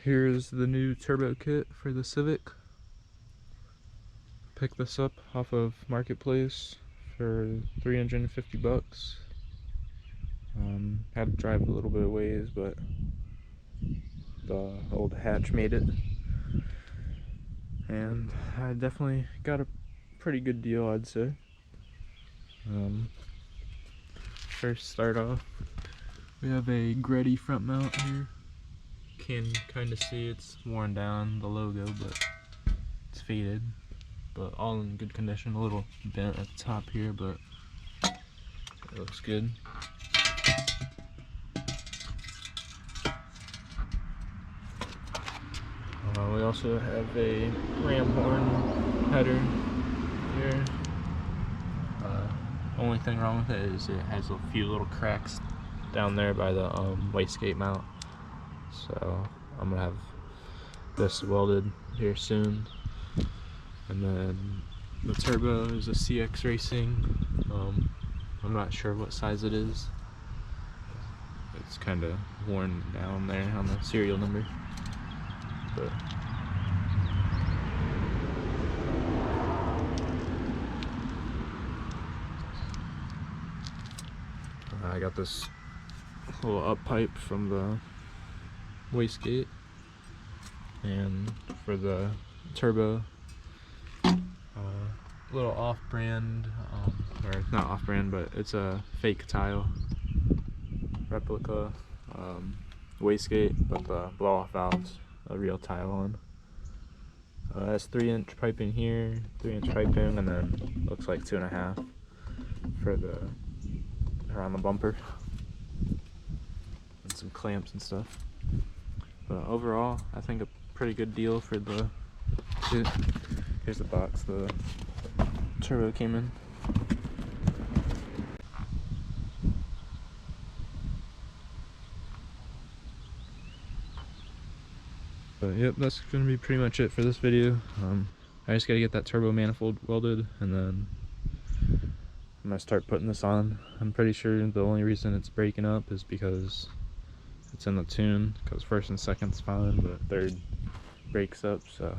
Here's the new turbo kit for the Civic. Picked this up off of Marketplace for 350 bucks. Had to drive a little bit of ways, but the old hatch made it. And I definitely got a pretty good deal, I'd say. First start off, we have a Gretty front mount here. Can kind of see it's worn down, the logo, but it's faded, but all in good condition. A little bent at the top here, but it looks good. We also have a ram horn header here. Only thing wrong with it is it has a few little cracks down there by the wastegate mount. So I'm gonna have this welded here soon. And then the turbo is a CX Racing. I'm not sure what size it is. It's kind of worn down there on the serial number. But I got this little up pipe from the wastegate, and for the turbo, little off-brand, or not off-brand, but it's a fake tile replica wastegate, but the blow-off valve's a real tile on. It has 3-inch piping here, 3-inch piping, and then looks like 2.5 for the around the bumper, and some clamps and stuff. But overall, I think a pretty good deal for the. Here's the box the turbo came in. But yep, that's gonna be pretty much it for this video. I just gotta get that turbo manifold welded, and then I'm gonna start putting this on. I'm pretty sure the only reason it's breaking up is because it's in the tune, because first and second's fine, but third breaks up, so